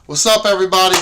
What's up, everybody?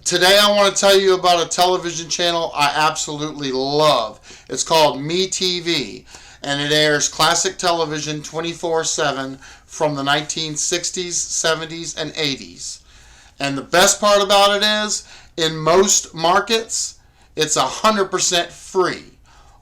Today I want to tell you about a television channel I absolutely love. It's called MeTV, and it airs classic television 24/7 from the 1960s, 70s, and 80s. And the best part about it is, in most markets, it's 100% free.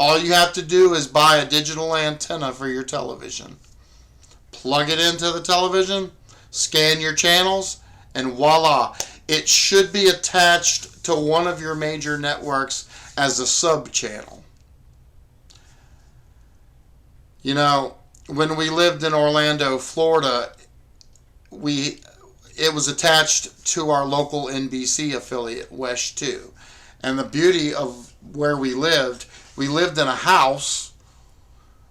All you have to do is buy a digital antenna for your television. Plug it into the television, scan your channels, and voila, it should be attached to one of your major networks as a sub channel. You know, when we lived in Orlando, Florida, it was attached to our local NBC affiliate, WESH 2. And the beauty of where we lived in a house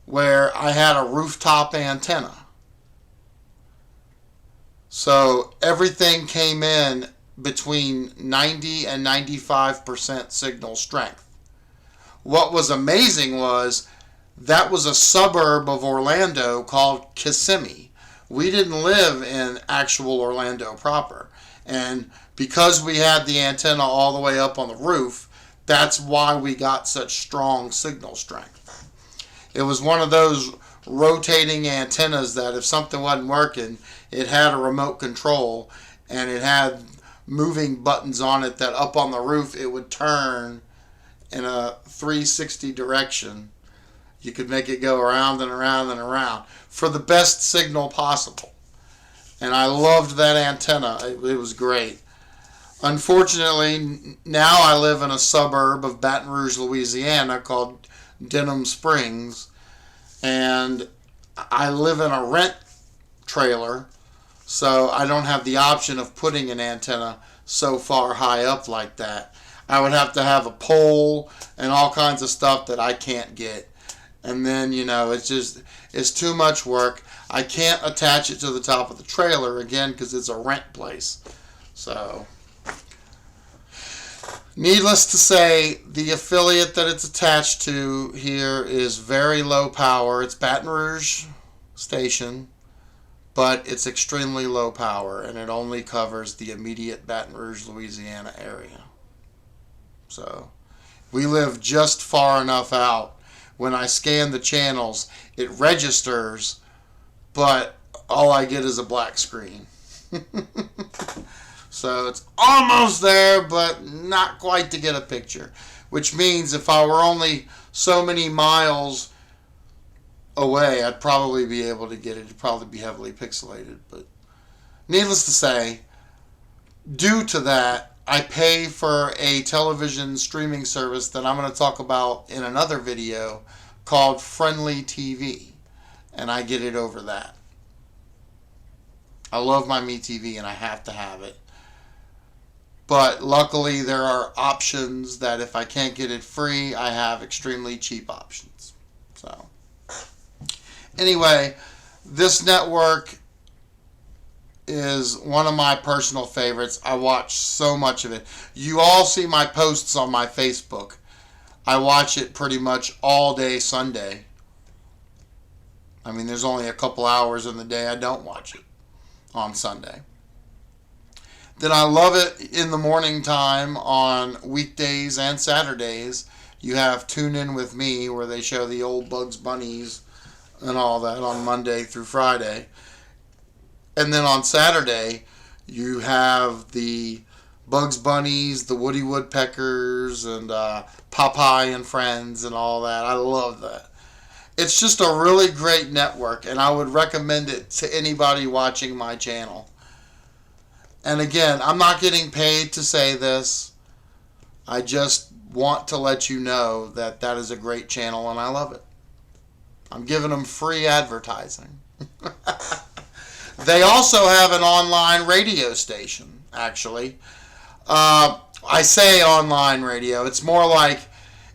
where I had a rooftop antenna. So everything came in between 90 and 95% signal strength. What was amazing was that was a suburb of Orlando called Kissimmee. We didn't live in actual Orlando proper. And because we had the antenna all the way up on the roof, that's why we got such strong signal strength. It was one of those rotating antennas that if something wasn't working, it had a remote control and it had moving buttons on it that up on the roof it would turn in a 360 direction. You could make it go around and around and around for the best signal possible. And I loved that antenna. It was great. Unfortunately, now I live in a suburb of Baton Rouge, Louisiana called Denham Springs, and I live in a rent trailer, so I don't have the option of putting an antenna so far high up like that. I would have to have a pole and all kinds of stuff that I can't get. And then, it's too much work. I can't attach it to the top of the trailer again because it's a rent place. So, needless to say, the affiliate that it's attached to here is very low power. It's Baton Rouge station, but it's extremely low power, and it only covers the immediate Baton Rouge, Louisiana area. So, we live just far enough out. When I scan the channels, it registers, but all I get is a black screen. So it's almost there, but not quite to get a picture. Which means if I were only so many miles away, I'd probably be able to get it. It'd probably be heavily pixelated. But needless to say, due to that, I pay for a television streaming service that I'm going to talk about in another video called Friendly TV. And I get it over that. I love my MeTV and I have to have it. But luckily there are options that if I can't get it free, I have extremely cheap options. So, anyway, this network is one of my personal favorites. I watch so much of it. You all see my posts on my Facebook. I watch it pretty much all day Sunday. I mean, there's only a couple hours in the day I don't watch it on Sunday. Then I love it in the morning time on weekdays and Saturdays. You have Tune In With Me where they show the old Bugs Bunnies and all that on Monday through Friday. And then on Saturday, you have the Bugs Bunnies, the Woody Woodpeckers, and Popeye and Friends and all that. I love that. It's just a really great network, and I would recommend it to anybody watching my channel. And again, I'm not getting paid to say this. I just want to let you know that that is a great channel and I love it. I'm giving them free advertising. They also have an online radio station, actually. I say online radio. It's more like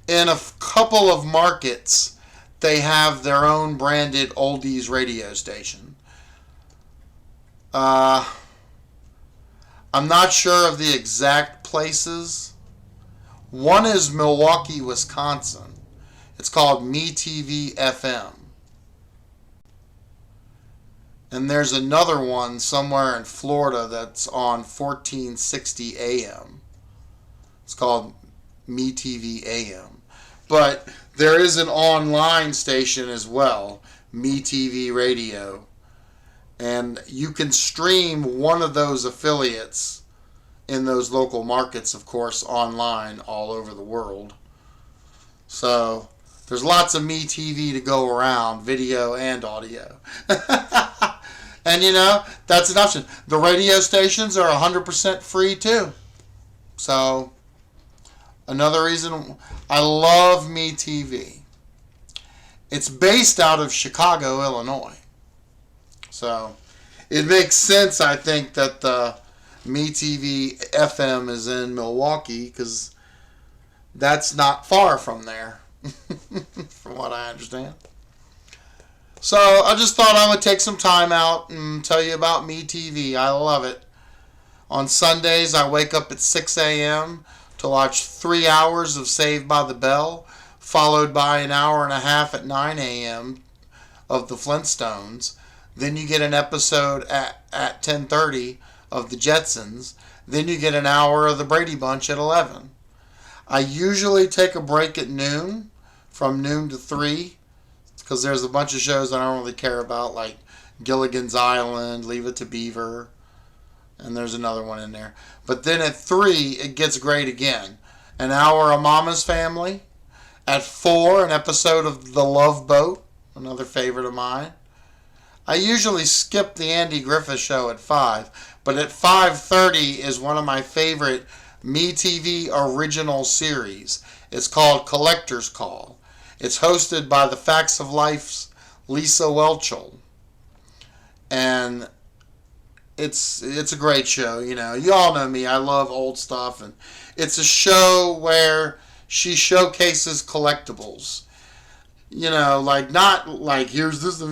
in a couple of markets, they have their own branded oldies radio station. I'm not sure of the exact places. One is Milwaukee, Wisconsin. It's called MeTV FM. And there's another one somewhere in Florida that's on 1460 AM. It's called MeTV AM. But there is an online station as well, MeTV Radio. And you can stream one of those affiliates in those local markets, of course, online all over the world. So there's lots of MeTV to go around, video and audio. And that's an option. The radio stations are 100% free too. So another reason I love MeTV. It's based out of Chicago, Illinois. So it makes sense, I think, that the MeTV FM is in Milwaukee, because that's not far from there, from what I understand. So I just thought I would take some time out and tell you about MeTV. I love it. On Sundays, I wake up at 6 a.m. to watch 3 hours of Saved by the Bell, followed by an hour and a half at 9 a.m. of the Flintstones. Then you get an episode at 10:30 of the Jetsons. Then you get an hour of the Brady Bunch at 11. I usually take a break at noon, from noon to 3, because there's a bunch of shows I don't really care about, like Gilligan's Island, Leave It to Beaver, and there's another one in there. But then at 3, it gets great again. An hour of Mama's Family. At 4, an episode of The Love Boat, another favorite of mine. I usually skip the Andy Griffith Show at 5, but at 5:30 is one of my favorite MeTV original series. It's called Collector's Call. It's hosted by the Facts of Life's Lisa Whelchel. And it's a great show, You all know me. I love old stuff. And it's a show where she showcases collectibles. Not like, here's this.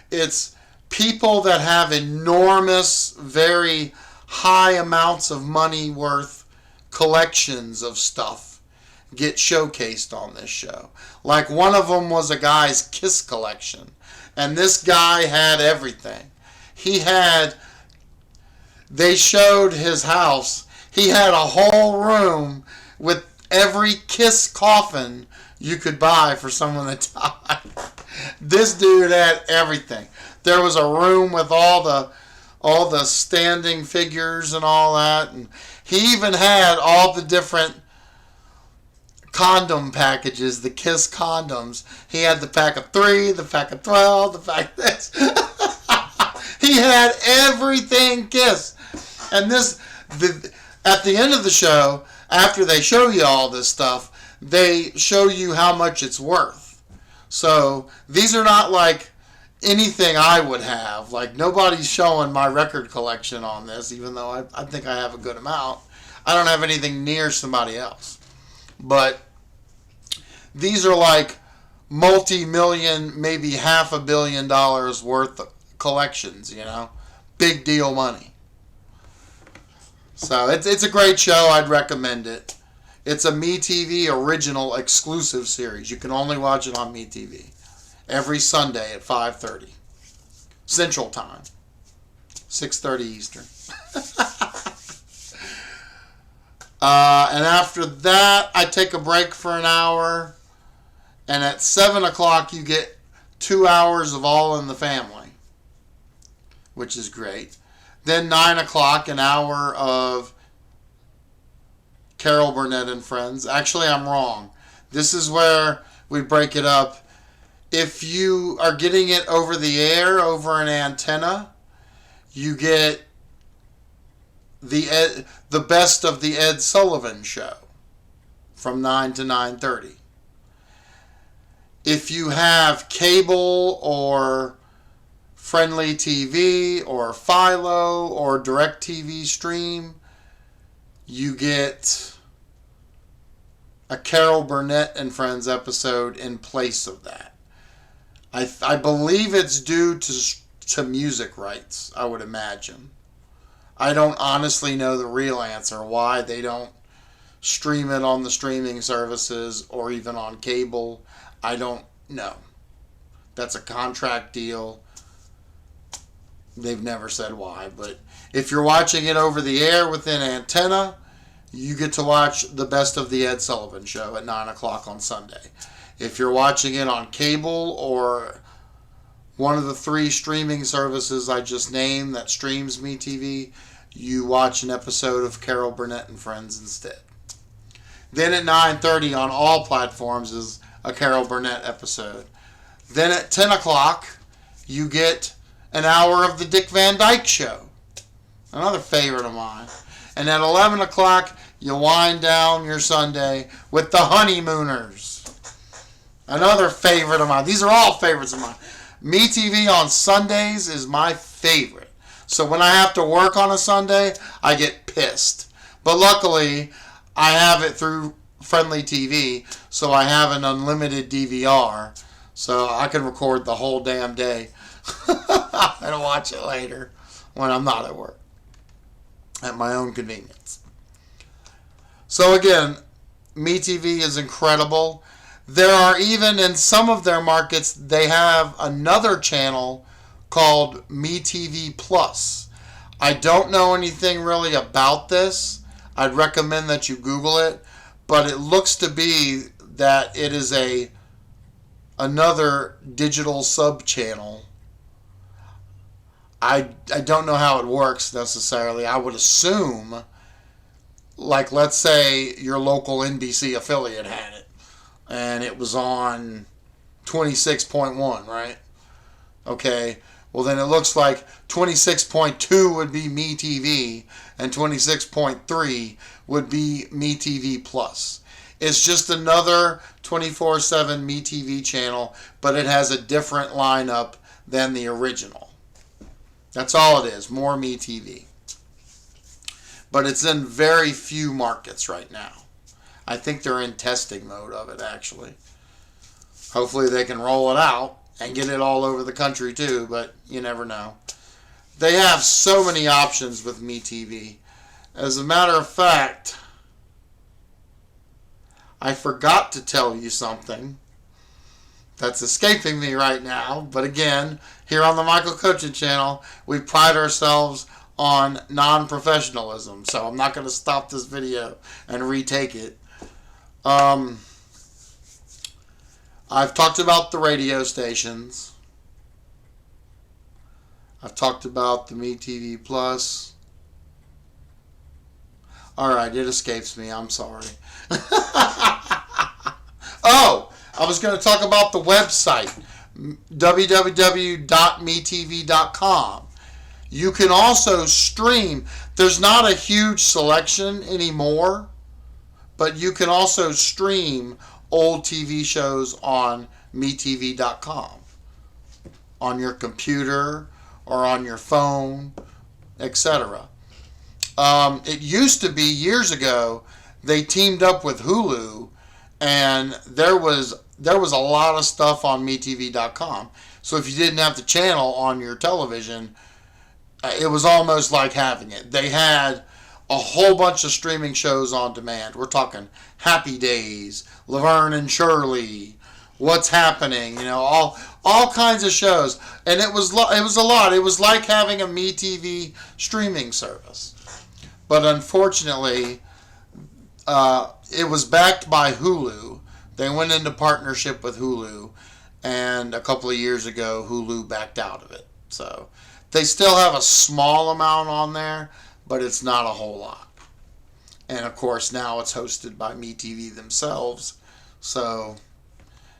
It's people that have enormous, very high amounts of money worth collections of stuff get showcased on this show. Like, one of them was a guy's Kiss collection, and this guy had everything. They showed his house. He had a whole room with every Kiss coffin you could buy for someone that died. This dude had everything. There was a room with all the standing figures and all that, and he even had all the different condom packages, the Kiss condoms. He had the pack of 3, the pack of 12, the pack of this. He had everything Kiss. And at the end of the show, after they show you all this stuff, they show you how much it's worth. So these are not like anything I would have. Like, nobody's showing my record collection on this, even though I think I have a good amount. I don't have anything near somebody else. But these are like multi-million, maybe $500 million worth of collections, Big deal money. So it's a great show. I'd recommend it. It's a MeTV original exclusive series. You can only watch it on MeTV. Every Sunday at 5:30 Central Time, 6:30 Eastern. And after that, I take a break for an hour. And at 7 o'clock, you get 2 hours of All in the Family, which is great. Then 9 o'clock, an hour of Carol Burnett and Friends. Actually, I'm wrong. This is where we break it up. If you are getting it over the air, over an antenna, you get the best of the Ed Sullivan Show from 9 to 9:30. If you have cable or Friendly TV or Philo or DirecTV Stream, you get a Carol Burnett and Friends episode in place of that. I believe it's due to music rights, I would imagine. I don't honestly know the real answer why they don't stream it on the streaming services or even on cable. I don't know. That's a contract deal. They've never said why, but if you're watching it over the air with an antenna, you get to watch the Best of the Ed Sullivan Show at 9 o'clock on Sunday. If you're watching it on cable or one of the 3 streaming services I just named that streams MeTV, you watch an episode of Carol Burnett and Friends instead. Then at 9:30 on all platforms is a Carol Burnett episode. Then at 10 o'clock, you get an hour of the Dick Van Dyke Show, another favorite of mine. And at 11 o'clock, you wind down your Sunday with the Honeymooners, another favorite of mine. These are all favorites of mine. MeTV on Sundays is my favorite. So when I have to work on a Sunday, I get pissed. But luckily, I have it through Friendly TV, so I have an unlimited DVR, so I can record the whole damn day and watch it later when I'm not at work, at my own convenience. So again, MeTV is incredible. There are even, in some of their markets, they have another channel called MeTV Plus. I don't know anything really about this. I'd recommend that you Google it, but it looks to be that it is another digital sub-channel. I don't know how it works necessarily. I would assume, like, let's say your local NBC affiliate had it, and it was on 26.1, right? Okay, well then it looks like 26.2 would be MeTV, and 26.3 would be MeTV Plus. It's just another 24/7 MeTV channel, but it has a different lineup than the original. That's all it is, more MeTV. But it's in very few markets right now. I think they're in testing mode of it, actually. Hopefully they can roll it out and get it all over the country too, but you never know. They have so many options with MeTV. As a matter of fact, I forgot to tell you something that's escaping me right now. But again, here on the Michael Coaching Channel, we pride ourselves on non-professionalism. So I'm not going to stop this video and retake it. I've talked about the radio stations. I've talked about the MeTV Plus. Alright, it escapes me. I'm sorry. Oh, I was going to talk about the website, www.metv.com. You can also stream. There's not a huge selection anymore, but you can also stream old TV shows on metv.com on your computer or on your phone, etc. It used to be years ago they teamed up with Hulu, and there was a lot of stuff on metv.com. So if you didn't have the channel on your television, it was almost like having it. They had a whole bunch of streaming shows on demand. We're talking Happy Days, Laverne and Shirley, What's Happening, all kinds of shows. And it was a lot. It was like having a MeTV streaming service. But unfortunately, it was backed by Hulu. They went into partnership with Hulu, and a couple of years ago, Hulu backed out of it. So they still have a small amount on there, but it's not a whole lot. And of course, now it's hosted by MeTV themselves, so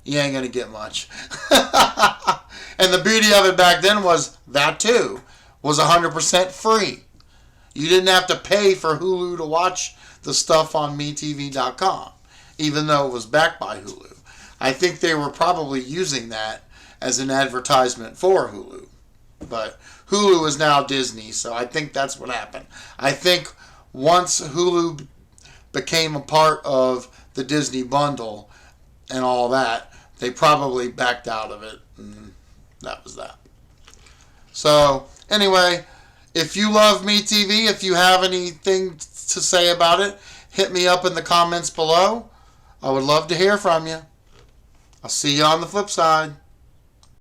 you ain't gonna get much. And the beauty of it back then was that too was 100% free. You didn't have to pay for Hulu to watch the stuff on metv.com, even though it was backed by Hulu. I think they were probably using that as an advertisement for Hulu. But Hulu is now Disney, so I think that's what happened. I think once Hulu became a part of the Disney bundle and all that, they probably backed out of it, and that was that. So, anyway, if you love MeTV, if you have anything to say about it, hit me up in the comments below. I would love to hear from you. I'll see you on the flip side.